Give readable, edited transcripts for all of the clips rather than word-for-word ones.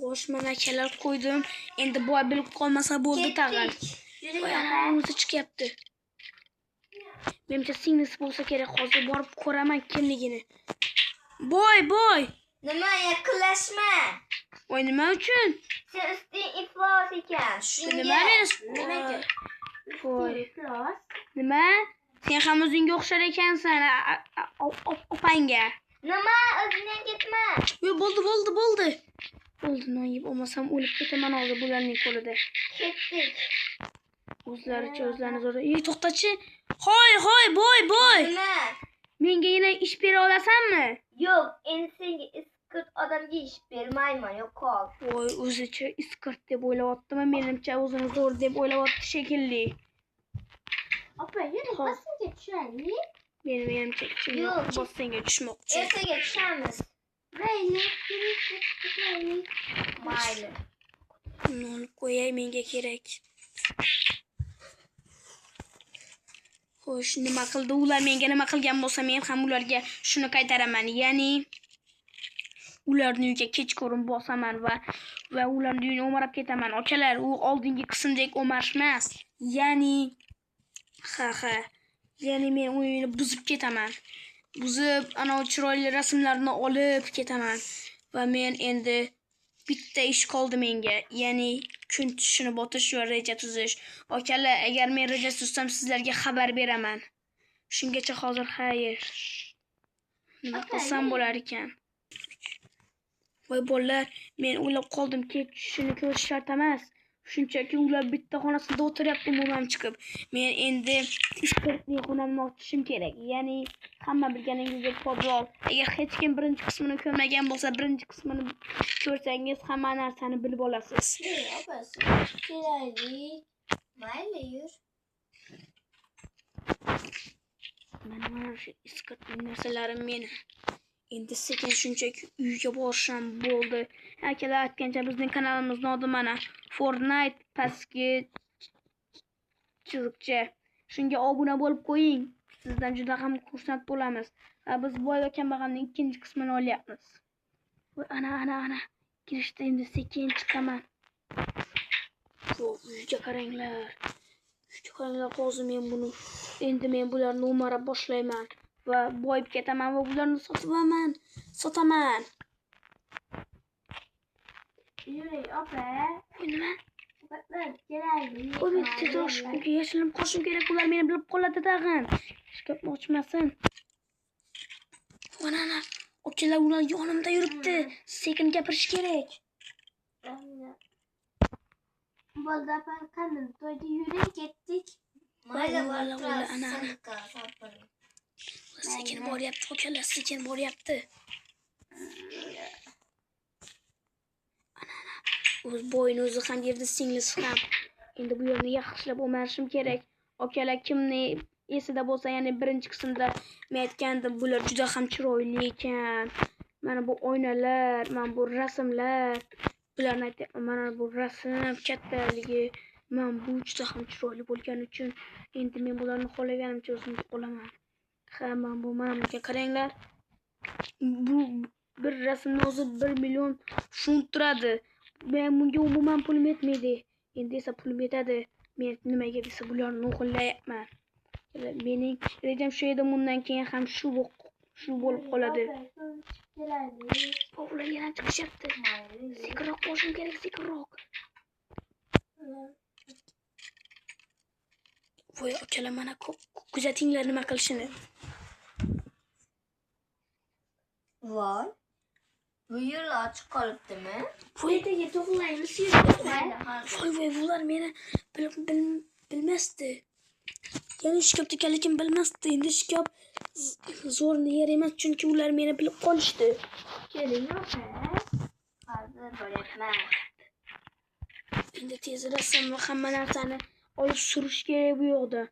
Xo'sh, mana akalar qo'ydim. Endi boy bilib qolmasa bo'ldi tag'in. O'zi chiqyapti. Menimcha singlisi bo'lsa kerak. Hozir borib ko'raman kimligini. Boy. Nima yaqinlashma? Voy, nima uchun? Sen usting iflos ekan. Nimaga? Voy. Nima? Sen ham o'zingga o'xshar ekansan, opangga. Nima? O'zingdan ketma. Yo, bo'ldi. Bo'ldi, non yeb olmasam o'lib ketaman hozir bularning qo'lida. Ketdik. O'zlarini zo'r. To'xtachi. Hoy, boy. Nima? Menga yana ish bera olasanmi? Yo'q, endi senga iskurt odamga ish bermayman, yo'qol. Voy, o'zicha iskurt deb o'ylayaptimi? Menimcha o'zini zo'r deb o'ylayapti shekilli. Opa, yur, bassenga tushaylik. Menimcha yo'q, bassenga tushmoqchi. Ertaga tushamiz. Mayli. Olib qo'yay, menga kerak. Xo'sh, nima qildi ular? Menga nima qilgan bo'lsa, men ham ularga shuni qaytaraman. Ya'ni ularning uyiga kechqurun bosaman va ularning uyini o'marib ketaman. Akalar, u oldingi qismdek o'marish emas. Ya'ni Ya'ni men uyini buzib ketaman. Buzib, ana chiroyli rasmlarni olib ketaman. Va men endi bitta ish qoldi menga. Ya'ni kun tushishini botish va reja tuzish. Akalar, agar men reja tuzsam sizlarga xabar beraman. Shungacha hozir xayr. Nima qilsam bo'lar ekan? Voy bolalar, men o'ylab qoldimki, tushishini ko'rish shart emas. Shunchaki ular bitta xonasida o'tiryapti umuman chiqib. Men endi iskirtning xonamni ochishim kerak. Ya'ni hamma bilganingizdek podval. Agar hech kim birinchi qismini ko'rmagan bo'lsa, birinchi qismini ko'rsangiz hamma narsani bilib olasiz. Opasi, kelaylik. Mayli, yur. Mana shu iskirtning narsalarim meni. Endi sekin shunchaki uyga borishim bo'ldi. Akalar aytgancha bizning kanalimizning oti mana Fortnite pastki chiziqcha. Shunga obuna bo'lib qo'ying. Sizdan juda ham xursand bo'lamiz. Biz boy va kambag'alning ikkinchi qismini olyapmiz. Ana. Kirishda endi sekin chiqaman. Uyga qaranglar. Hozir men bularni o'marib boshlayman. Va boyib ketaman va bularni sotaman. Yuring, opa. Nima? Kelaylik. Qo'yib tezroq yashirinib qolishim kerak. Ular meni bilib qoladi tag'in. Gapni ochmasin. Ana, okalar ular yonimda yuribdi. Sekin gapirish kerak. Bo'ldi, opa, qanday to'yda yuring, ketdik. Mayli, ana. Sekin boryapti, okalar, sekin boryapti. Ana. O'z bo'yini o'zi ham yerda, singlisi ham. Endi bu yerni yaxshilab o'marishim kerak. Okalar, kimni esida bo'lsa, ya'ni birinchi qismda men aytgandim, bular juda ham chiroyli ekan. Mana bu oynalar, mana bu rasmlar. Bularni aytayapman, mana bu rasm kattaligi. Men bu juda ham chiroyli bo'lgani uchun endi men bularni xohlaganimcha o'zimga olaman. Mana bunga qaranglar. Bu bir rasmni o'zi 1 million funt turadi. Men bunga umuman pulim yetmaydi. Endi esa pulim yetadi. Men nimaga desa bularni o'g'irlayapman. Mening rejam shu edi, bundan keyin ham shu bo'lib qoladi. Ular yana chiqishyapti. Sekinroq bo'lishim kerak, sekinroq. Voy, akalar, mana kuzatinglar nima qilishini. Voy. Bu yo'l ochiq qolibdimi? Voydaga to'g'rilaymiz. Voy, bular meni bilmasdi. Ya'ni shkop ekanligim bilmasdi. Endi shkop zo'rni yer emas, chunki ular meni bilib qolishdi. Keling, opa. Hozir bo'lyapman. Endi tezroq va hamma narsani olib surish kerak bu yoqda.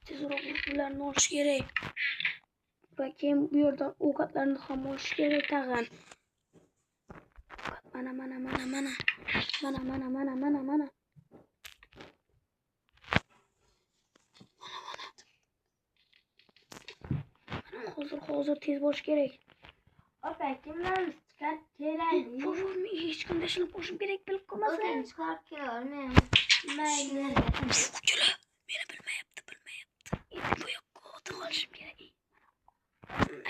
Tezroq ularni olish kerak. Va keyin bu yerdan ovqatlarni ham olish kerak tag'in. Mana. Hozir tez bo'lish kerak. Opa, kimlarimiz chiqib kelaylik. Hech qanday ishilib qo'shim kerak bilib qolmasa. O'zing chiqarib kelolmayman. Mayli. Uchala meni bilmayapti. Endi bu yoqqa o'tib qolishim kerak.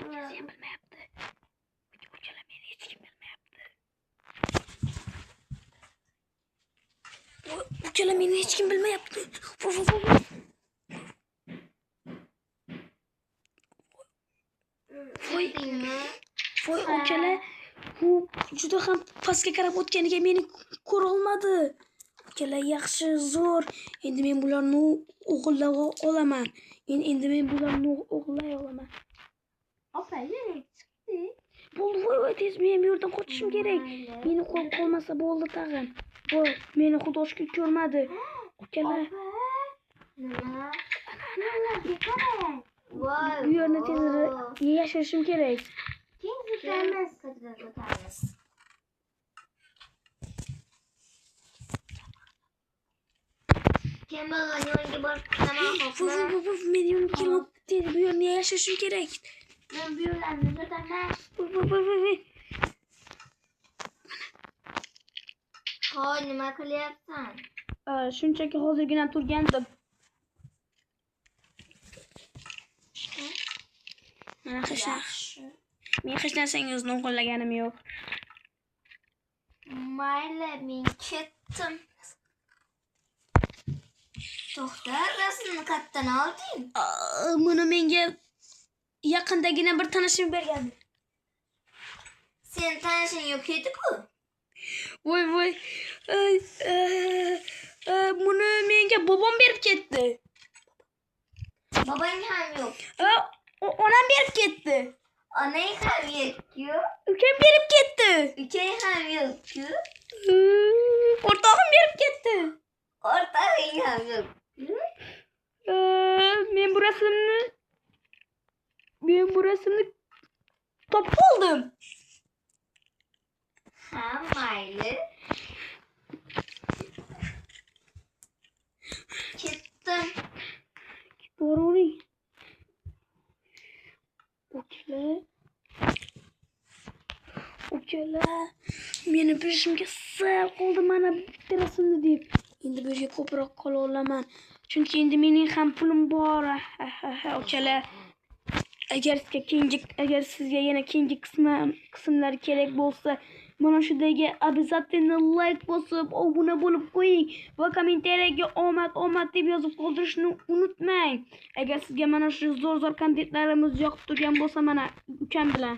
Akasi ham bilmayapti. Uchala meni hech kim bilmayapti. Uchala meni hech kim bilmayapti. Voy uchala u juda ham pastga qarab o'tganiga meni ko'ra olmadi. Uchala yaxshi zo'r. Endi men bularni o'g'irlab olaman. Endi men bularni o'g'irlay olaman. Opa, nereye chiqdi? Bo'ldi, voy tez men bu yerdan qochishim kerak. Meni qo'rqib qolmasa bo'ldi tag'in. Voy, meni xudoshga ko'rmadi. Uchala Nima? Qarang. Voy. bu yerni tezroq yashirishim kerak. Keyin ketamiz, qizlar o'tamiz. Kemaga yonga borib nima qilmoq? Men yo'lga kelmoqda. Bu yerni yashirishim kerak. Men bu yo'llarni o'taman. Hoy, nima qilyapsan? Shunchaki hozirgina turgandim. Men hech narsangizni o'g'irlaganim yo'q. Mayli, men ketdim. To'xta, rasmni qayerdan olding? Buni menga yaqindagina bir tanishim bergandi. Sen tanishing yo'q edi-ku. Voy. Buni menga bobom berib ketdi. Bobong ham yo'q. Onam berib ketdi. Onang ham yo'q-ku. Ukam berib ketdi. Ukang ham yo'q-ku. O'rtog'im berib ketdi. O'rtog'ing ham yo'q. Men bu rasmni topib oldim. Ha, mayli. Ketdim. Boravering. Uchala meni bilishimga sal qoldi mana bitta rasmni deb. Endi bu yerga ko'proq qola olaman. Chunki endi mening ham pulim bor. Uchala agar sizga yana keyingi qismlar kerak bo'lsa, mana shudagi обязательно like bosib, obuna bo'lib qo'ying va kommentariyaga omad deb yozib qoldirishni unutmang. Agar sizga mana shu zo'r kontentlarimiz yoqib turgan bo'lsa, mana ukam bilan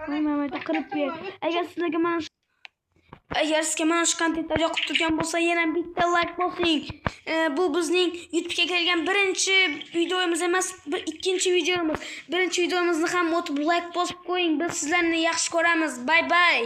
qo'ymaydi qirib ber. Agar sizga mana shu kontentlar yoqib turgan bo'lsa, yana bitta like bosing. Bu bizning YouTube'ga kelgan birinchi videomiz emas, ikkinchi videomiz. Birinchi videomizni ham o'tib like bosib qo'ying. Biz sizlarni yaxshi ko'ramiz. Bye bye.